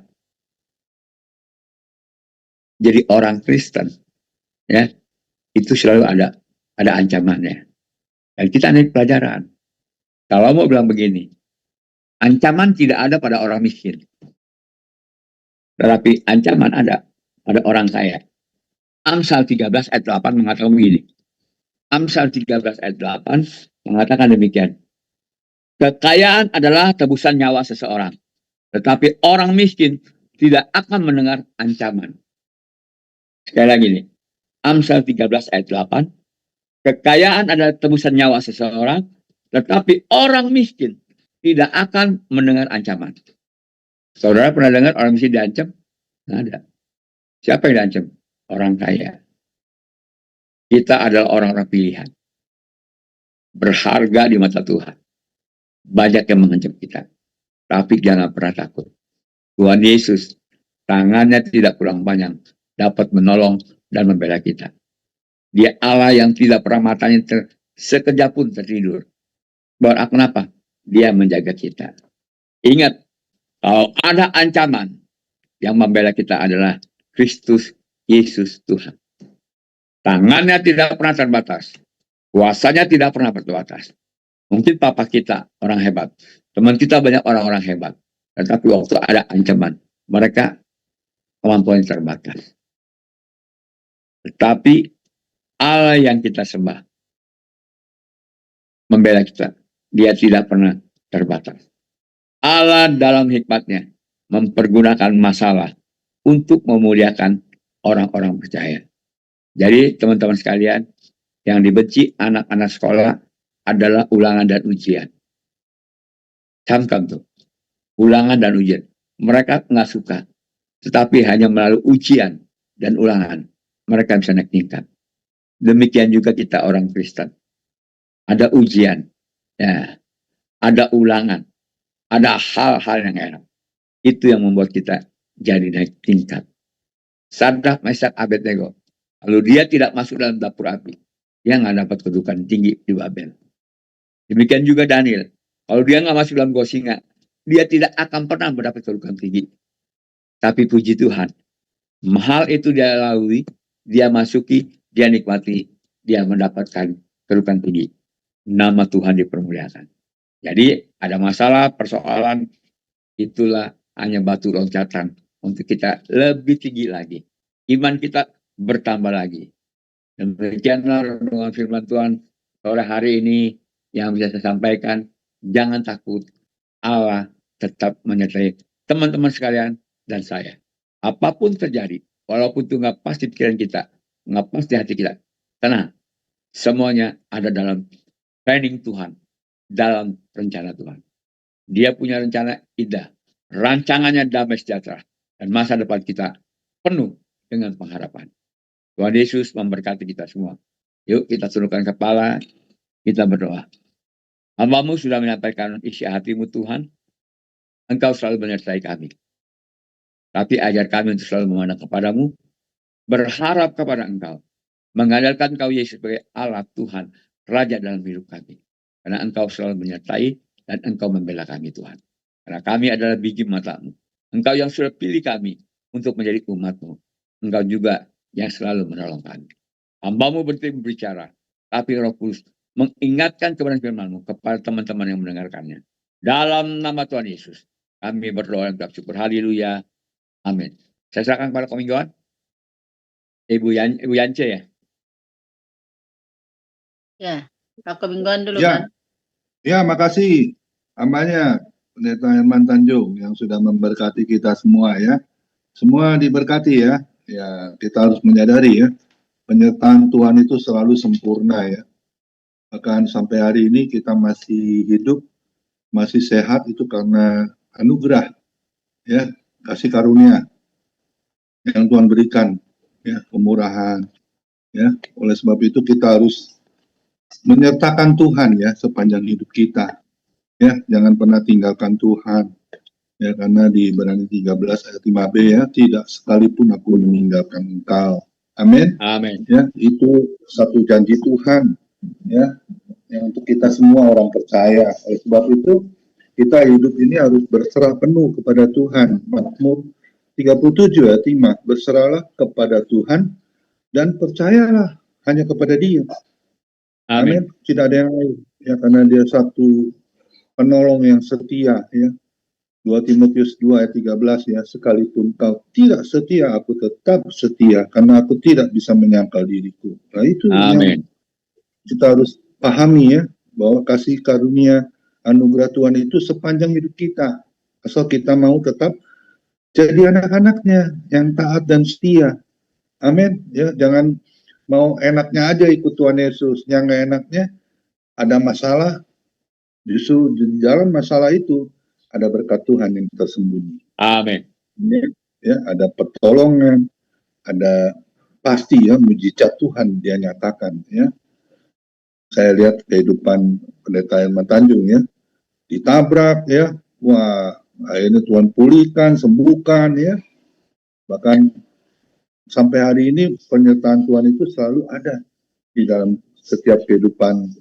Jadi orang Kristen, ya, itu selalu ada ancamannya. Dan kita ambil pelajaran. Kalau mau bilang begini, ancaman tidak ada pada orang miskin. Tetapi ancaman ada pada orang kaya. Amsal 13 ayat 8 mengatakan begini. Amsal 13 ayat 8 mengatakan demikian. Kekayaan adalah tebusan nyawa seseorang. Tetapi orang miskin tidak akan mendengar ancaman. Sekali lagi nih. Amsal 13 ayat 8. Kekayaan adalah tebusan nyawa seseorang. Tetapi orang miskin tidak akan mendengar ancaman. Saudara pernah dengar orang miskin diancam? Nggak ada. Siapa yang diancam? Orang kaya. Kita adalah orang-orang pilihan. Berharga di mata Tuhan. Banyak yang mengancam kita. Tapi jangan pernah takut. Tuhan Yesus, tangannya tidak kurang panjang, dapat menolong dan membela kita. Dia Allah yang tidak pernah matanya sekejap pun tertidur. Kenapa? Dia menjaga kita. Ingat, kalau ada ancaman, yang membela kita adalah Kristus Yesus Tuhan. Tangannya tidak pernah terbatas. Kuasanya tidak pernah terbatas. Mungkin papa kita orang hebat. Teman kita banyak orang-orang hebat. Tetapi waktu ada ancaman, mereka kemampuan terbatas. Tetapi Allah yang kita sembah membela kita. Dia tidak pernah terbatas. Allah dalam hikmatnya mempergunakan masalah untuk memuliakan orang-orang percaya. Jadi teman-teman sekalian, yang dibenci anak-anak sekolah adalah ulangan dan ujian. Camkan tuh, ulangan dan ujian. Mereka nggak suka, tetapi hanya melalui ujian dan ulangan mereka bisa naik tingkat. Demikian juga kita orang Kristen. Ada ujian, ya, ada ulangan, ada hal-hal yang enak. Itu yang membuat kita jadi naik tingkat. Sadrak, Mesak, Abednego. Kalau dia tidak masuk dalam dapur api, dia nggak dapat kedudukan tinggi di Babel. Demikian juga Daniel. Kalau dia nggak masuk dalam gua singa, dia tidak akan pernah mendapat kedudukan tinggi. Tapi puji Tuhan, hal itu dia lalui, dia masuki, dia nikmati, dia mendapatkan kedudukan tinggi. Nama Tuhan dipermuliakan. Jadi ada masalah, persoalan, itulah hanya batu loncatan untuk kita lebih tinggi lagi. Iman kita bertambah lagi. Demikianlah renungan firman Tuhan sore hari ini yang bisa saya sampaikan. Jangan takut, Allah tetap menyertai teman-teman sekalian dan saya. Apapun terjadi, walaupun itu nggak pas di pikiran kita, nggak pas di hati kita, tenang. Semuanya ada dalam planning Tuhan, dalam rencana Tuhan. Dia punya rencana indah, rancangannya damai sejahtera, dan masa depan kita penuh dengan pengharapan. Tuhan Yesus memberkati kita semua. Yuk kita tundukkan kepala, kita berdoa. Hamba-Mu sudah menyampaikan isi hatimu Tuhan, Engkau selalu menyertai kami. Tapi ajar kami untuk selalu memandang kepadamu, berharap kepada Engkau, mengandalkan Engkau Yesus sebagai Allah Tuhan, Raja dalam hidup kami. Karena Engkau selalu menyertai dan Engkau membela kami Tuhan. Karena kami adalah biji mata-Mu. Engkau yang sudah pilih kami untuk menjadi umat-Mu. Engkau juga yang selalu menolong kami. Hamba-Mu berbicara, tapi Roh Kudus mengingatkan kebenaran firman-Mu kepada teman-teman yang mendengarkannya. Dalam nama Tuhan Yesus, kami berdoa dan bersyukur. Haleluya. Amin. Saya serahkan kepada Kominggoan. Ibu Yance ya. Ya, Pak Kominggoan dulu Ya, Pak. ya, makasih hambanya Pendeta Herman Tanjung yang sudah memberkati kita semua ya. Semua diberkati ya. Ya, kita harus menyadari ya, penyertaan Tuhan itu selalu sempurna ya. Bahkan sampai hari ini kita masih hidup, masih sehat itu karena anugerah ya, kasih karunia yang Tuhan berikan ya, kemurahan ya. Oleh sebab itu kita harus menyertakan Tuhan ya sepanjang hidup kita. Ya, jangan pernah tinggalkan Tuhan. Ya, karena di Ibrani 13 ayat 5b ya, tidak sekalipun aku meninggalkan engkau. Amin. Amin. Ya, itu satu janji Tuhan ya, yang untuk kita semua orang percaya. Oleh sebab itu kita hidup ini harus berserah penuh kepada Tuhan. Mazmur 37 ayat 5, berserahlah kepada Tuhan dan percayalah hanya kepada Dia. Amin. Amin. Tidak ada yang lain ya, karena Dia satu penolong yang setia ya. 2 Timotius 2 ayat 13 ya, sekalipun kau tidak setia, aku tetap setia karena aku tidak bisa menyangkal diriku. Nah itu yang kita harus pahami ya, bahwa kasih karunia anugerah Tuhan itu sepanjang hidup kita. Asal kita mau tetap jadi anak-anaknya yang taat dan setia. Amin. Ya, jangan mau enaknya aja ikut Tuhan Yesus, yang nggak enaknya ada masalah, justru di dalam masalah itu ada berkat Tuhan yang tersembunyi. Amin. Ya, ada pertolongan, ada pasti ya mujizat Tuhan dia nyatakan ya. Saya lihat kehidupan Pendeta Herman Tanjung ya, ditabrak ya, wah akhirnya Tuhan pulihkan, sembuhkan ya. Bahkan sampai hari ini penyertaan Tuhan itu selalu ada di dalam setiap kehidupan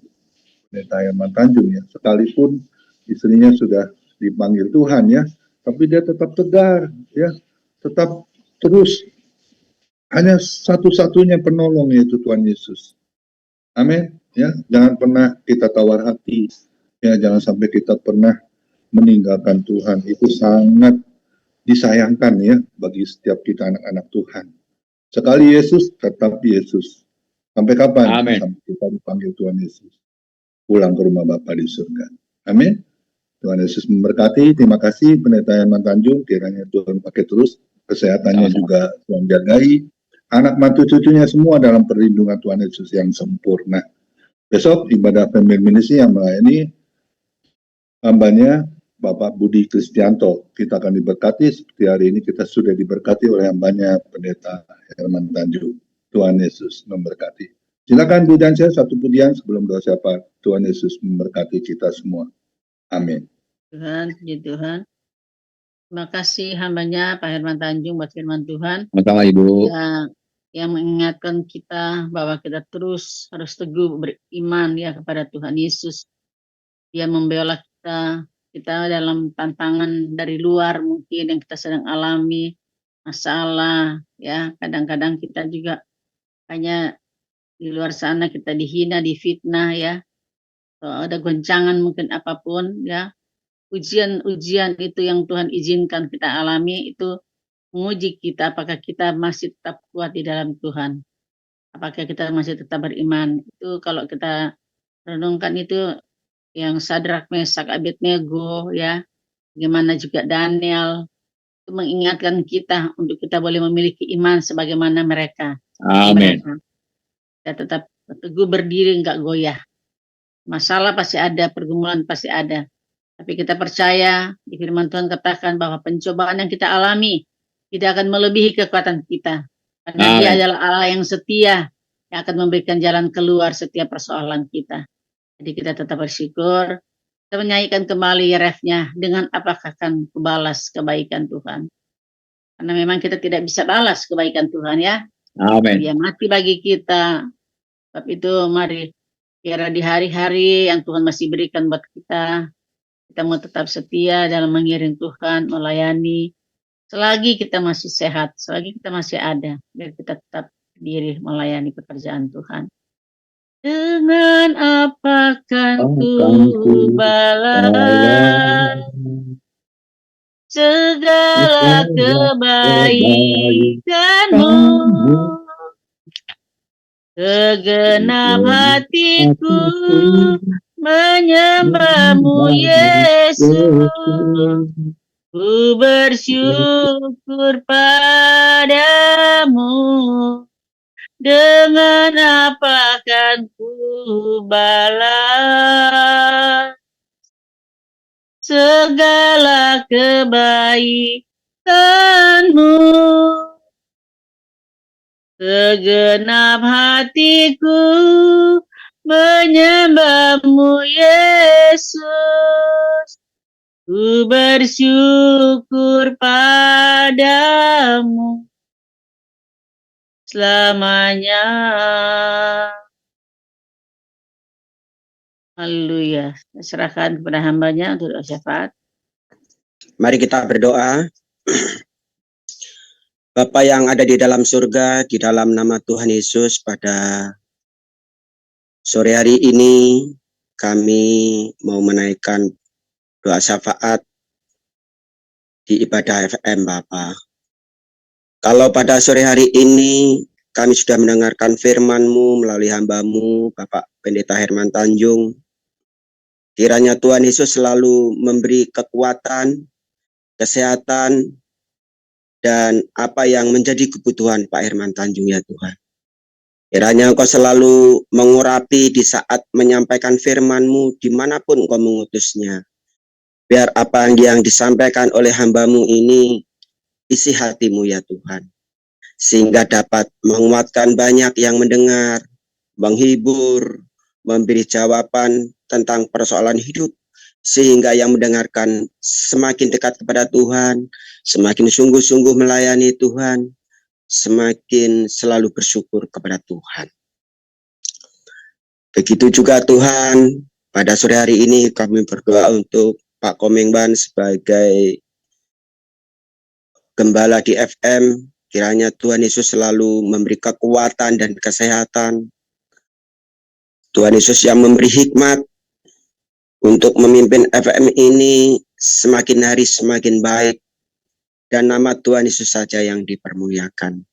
Pendeta Herman Tanjung ya. Sekalipun istrinya sudah dipanggil Tuhan ya, tapi dia tetap tegar ya, tetap terus, hanya satu-satunya penolong yaitu Tuhan Yesus. Amin ya, jangan pernah kita tawar hati ya, jangan sampai kita pernah meninggalkan Tuhan. Itu sangat disayangkan ya bagi setiap kita anak-anak Tuhan. Sekali Yesus tetap Yesus. Sampai kapan? Amin. Sampai kita dipanggil Tuhan Yesus pulang ke rumah Bapa di surga. Amin. Tuhan Yesus memberkati. Terima kasih Pendeta Herman Tanjung. Kiranya Tuhan pakai terus. Kesehatannya juga Tuhan jagai. Anak mantu cucunya semua dalam perlindungan Tuhan Yesus yang sempurna. Besok ibadah family ministry yang melayani hambanya Bapak Budi Kristianto. Kita akan diberkati seperti hari ini kita sudah diberkati oleh hambanya Pendeta Herman Tanjung. Tuhan Yesus memberkati. Silakan Bu Dansia satu pujian sebelum doa siapa. Tuhan Yesus memberkati kita semua. Amin. Tuhan, puji Tuhan. Terima kasih hambanya Pak Herman Tanjung buat firman Tuhan. Sama-sama Ibu. Yang mengingatkan kita bahwa kita terus harus teguh beriman ya kepada Tuhan Yesus. Dia membela kita dalam tantangan dari luar mungkin yang kita sedang alami, masalah ya, kadang-kadang kita juga hanya Di luar sana kita dihina, difitnah ya. Atau ada goncangan mungkin apapun ya. Ujian-ujian itu yang Tuhan izinkan kita alami itu menguji kita apakah kita masih tetap kuat di dalam Tuhan. Apakah kita masih tetap beriman. Itu kalau kita renungkan itu yang Sadrak, Mesak, Abednego ya. Bagaimana juga Daniel itu mengingatkan kita untuk kita boleh memiliki iman sebagaimana mereka. Amin. Kita tetap teguh berdiri, enggak goyah. Masalah pasti ada, pergumulan pasti ada. Tapi kita percaya di firman Tuhan katakan bahwa pencobaan yang kita alami tidak akan melebihi kekuatan kita. Karena Dia Amin. adalah Allah yang setia yang akan memberikan jalan keluar setiap persoalan kita. Jadi kita tetap bersyukur. Kita menyanyikan kembali refnya dengan apakah akan kubalas kebaikan Tuhan. Karena memang kita tidak bisa balas kebaikan Tuhan ya. Amin. Dia mati bagi kita. Sebab itu mari kira di hari-hari yang Tuhan masih berikan buat kita mau tetap setia dalam mengiring Tuhan, melayani. Selagi kita masih sehat, selagi kita masih ada, biar kita tetap diri melayani pekerjaan Tuhan. Dengan apa kan ku balas segala kebaikanmu, segenap hatiku menyembahmu Yesus. Ku bersyukur padamu. Dengan apa kan ku balas segala kebaikanmu. Segenap hatiku menyembahmu Yesus. Ku bersyukur padamu selamanya. Haleluya. Serahkan kepada hambanya untuk doa syafaat. Mari kita berdoa. Bapa yang ada di dalam surga, di dalam nama Tuhan Yesus, pada sore hari ini kami mau menaikkan doa syafaat di ibadah FM, Bapa. Kalau pada sore hari ini kami sudah mendengarkan firman-Mu melalui hamba-Mu, Bapak Pendeta Herman Tanjung, kiranya Tuhan Yesus selalu memberi kekuatan, kesehatan, dan apa yang menjadi kebutuhan Pak Herman Tanjung ya Tuhan. Kiranya Engkau selalu mengurapi di saat menyampaikan firman-Mu dimanapun Engkau mengutusnya. Biar apa yang disampaikan oleh hamba-Mu ini isi hati-Mu ya Tuhan. Sehingga dapat menguatkan banyak yang mendengar, menghibur, memberi jawaban tentang persoalan hidup. Sehingga yang mendengarkan semakin dekat kepada Tuhan, semakin sungguh-sungguh melayani Tuhan, semakin selalu bersyukur kepada Tuhan. Begitu juga Tuhan, pada sore hari ini kami berdoa untuk Pak Komengban sebagai gembala di FM. Kiranya Tuhan Yesus selalu memberi kekuatan dan kesehatan. Tuhan Yesus yang memberi hikmat untuk memimpin FM ini semakin hari semakin baik. Dan nama Tuhan Yesus saja yang dipermuliakan.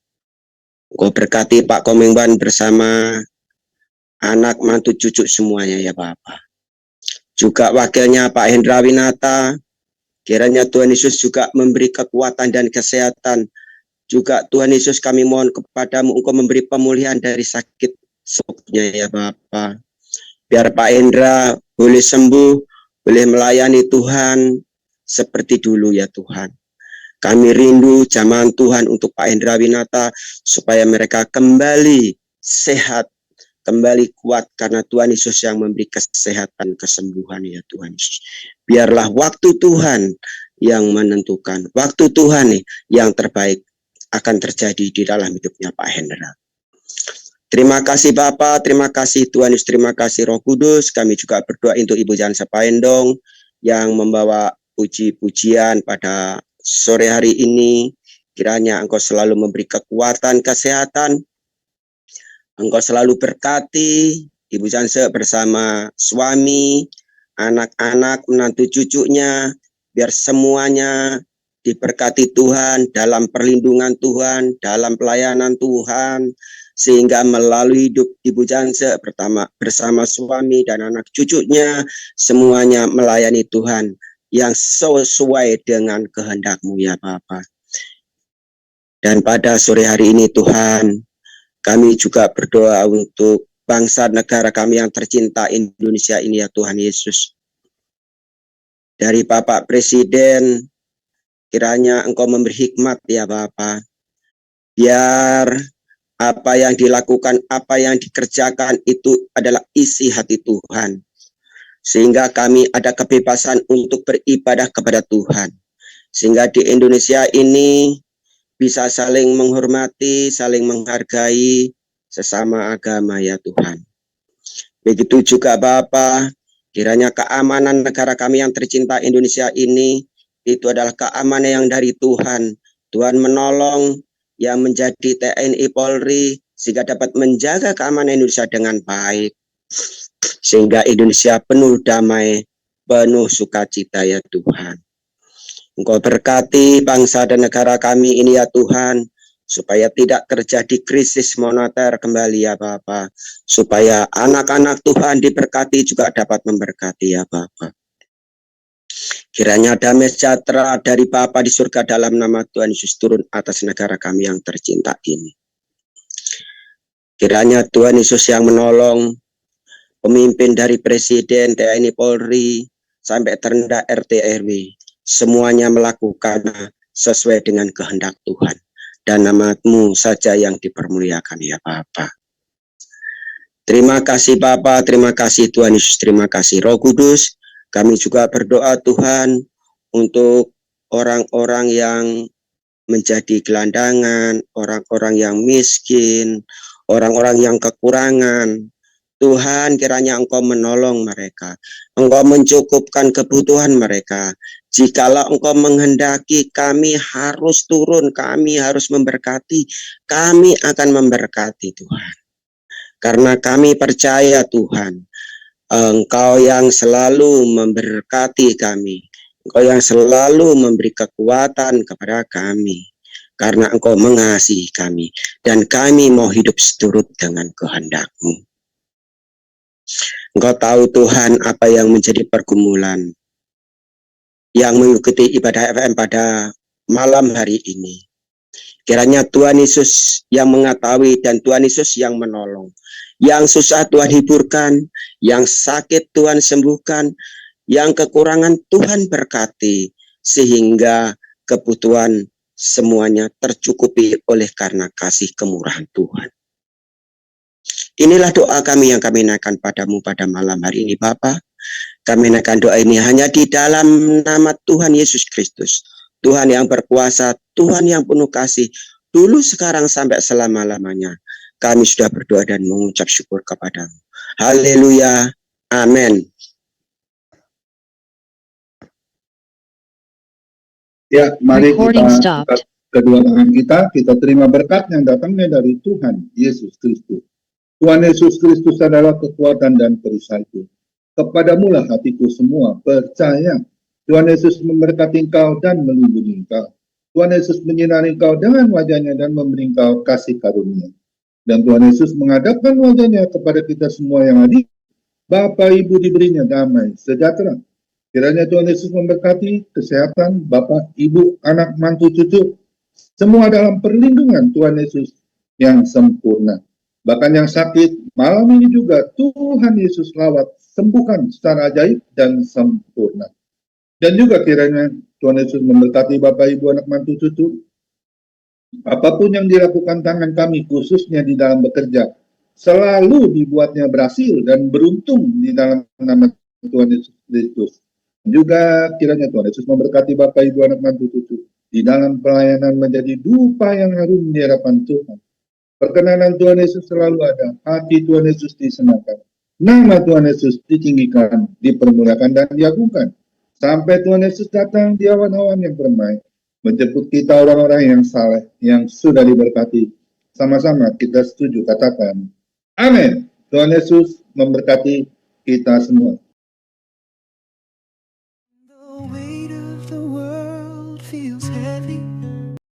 Engkau berkati Pak Komengban bersama anak, mantu, cucu semuanya ya Bapak. Juga wakilnya Pak Hendra Winata, kiranya Tuhan Yesus juga memberi kekuatan dan kesehatan. Juga Tuhan Yesus kami mohon kepadamu Engkau memberi pemulihan dari sakit sebabnya ya Bapak. Biar Pak Hendra boleh sembuh, boleh melayani Tuhan seperti dulu ya Tuhan. Kami rindu zaman Tuhan untuk Pak Hendra Winata supaya mereka kembali sehat, kembali kuat karena Tuhan Yesus yang memberi kesehatan, kesembuhan ya Tuhan Yesus. Biarlah waktu Tuhan yang menentukan, waktu Tuhan yang terbaik akan terjadi di dalam hidupnya Pak Hendra. Terima kasih Bapak, terima kasih Tuhan Yesus, terima kasih Roh Kudus. Kami juga berdoa untuk Ibu Jansa Paendong yang membawa puji-pujian pada sore hari ini. Kiranya Engkau selalu memberi kekuatan, kesehatan, Engkau selalu berkati Ibu Janse bersama suami, anak-anak, menantu cucunya, biar semuanya diberkati Tuhan, dalam perlindungan Tuhan, dalam pelayanan Tuhan, sehingga melalui hidup Ibu Janse bersama suami dan anak cucunya, semuanya melayani Tuhan yang sesuai dengan kehendak-Mu ya Bapa. Dan pada sore hari ini Tuhan, kami juga berdoa untuk bangsa negara kami yang tercinta Indonesia ini ya Tuhan Yesus. Dari Bapak Presiden, kiranya Engkau memberi hikmat ya Bapa. Biar apa yang dilakukan, apa yang dikerjakan itu adalah isi hati Tuhan. Sehingga kami ada kebebasan untuk beribadah kepada Tuhan. Sehingga di Indonesia ini bisa saling menghormati, saling menghargai sesama agama ya Tuhan. Begitu juga Bapa, kiranya keamanan negara kami yang tercinta Indonesia ini, itu adalah keamanan yang dari Tuhan. Tuhan menolong yang menjadi TNI Polri, sehingga dapat menjaga keamanan Indonesia dengan baik. Sehingga Indonesia penuh damai, penuh sukacita ya Tuhan. Engkau berkati bangsa dan negara kami ini ya Tuhan, supaya tidak terjadi krisis moneter kembali ya Bapa, supaya anak-anak Tuhan diberkati juga dapat memberkati ya Bapa. Kiranya damai sejahtera dari Bapa di surga dalam nama Tuhan Yesus turun atas negara kami yang tercinta ini. Kiranya Tuhan Yesus yang menolong pemimpin dari Presiden, TNI Polri, sampai terendah RT RW. Semuanya melakukan sesuai dengan kehendak Tuhan. Dan nama-Mu saja yang dipermuliakan ya Bapa. Terima kasih Bapa, terima kasih Tuhan Yesus, terima kasih Roh Kudus. Kami juga berdoa Tuhan untuk orang-orang yang menjadi gelandangan, orang-orang yang miskin, orang-orang yang kekurangan. Tuhan, kiranya Engkau menolong mereka. Engkau mencukupkan kebutuhan mereka. Jikalau Engkau menghendaki kami harus turun, kami harus memberkati, kami akan memberkati Tuhan. Karena kami percaya Tuhan, Engkau yang selalu memberkati kami. Engkau yang selalu memberi kekuatan kepada kami. Karena Engkau mengasihi kami. Dan kami mau hidup seturut dengan kehendak-Mu. Engkau tahu Tuhan apa yang menjadi pergumulan yang mengikuti ibadah FM pada malam hari ini. Kiranya Tuhan Yesus yang mengetahui dan Tuhan Yesus yang menolong. Yang susah Tuhan hiburkan, yang sakit Tuhan sembuhkan, yang kekurangan Tuhan berkati, sehingga kebutuhan semuanya tercukupi oleh karena kasih kemurahan Tuhan. Inilah doa kami yang kami naikkan padamu pada malam hari ini Bapa. Kami naikkan doa ini hanya di dalam nama Tuhan Yesus Kristus. Tuhan yang berkuasa, Tuhan yang penuh kasih, dulu sekarang sampai selama-lamanya. Kami sudah berdoa dan mengucap syukur kepadamu. Haleluya. Amin. Ya, mari kita kedua tangan kita terima berkat yang datangnya dari Tuhan Yesus Kristus. Tuhan Yesus Kristus adalah kekuatan dan perisaiku. Kepadamu lah hatiku semua percaya. Tuhan Yesus memberkati engkau dan melindungi engkau. Tuhan Yesus menyinari engkau dengan wajahnya dan memberi engkau kasih karunia. Dan Tuhan Yesus menghadapkan wajahnya kepada kita semua yang hadir. Bapa Ibu diberinya damai sejahtera. Kiranya Tuhan Yesus memberkati kesehatan Bapak, Ibu, anak, mantu, cucu. Semua dalam perlindungan Tuhan Yesus yang sempurna. Bahkan yang sakit, malam ini juga Tuhan Yesus lawat, sembuhkan secara ajaib dan sempurna. Dan juga kiranya Tuhan Yesus memberkati Bapak, Ibu, anak, mantu, cucu. Apapun yang dilakukan tangan kami, khususnya di dalam bekerja, selalu dibuatnya berhasil dan beruntung di dalam nama Tuhan Yesus Kristus. Juga kiranya Tuhan Yesus memberkati Bapak, Ibu, anak, mantu, cucu di dalam pelayanan menjadi dupa yang harum di hadapan Tuhan. Perkenanan Tuhan Yesus selalu ada, hati Tuhan Yesus disenangkan, nama Tuhan Yesus ditinggikan, dipermuliakan dan diagungkan. Sampai Tuhan Yesus datang di awan-awan yang permai, menjemput kita orang-orang yang saleh, yang sudah diberkati. Sama-sama kita setuju katakan, Amin. Tuhan Yesus memberkati kita semua.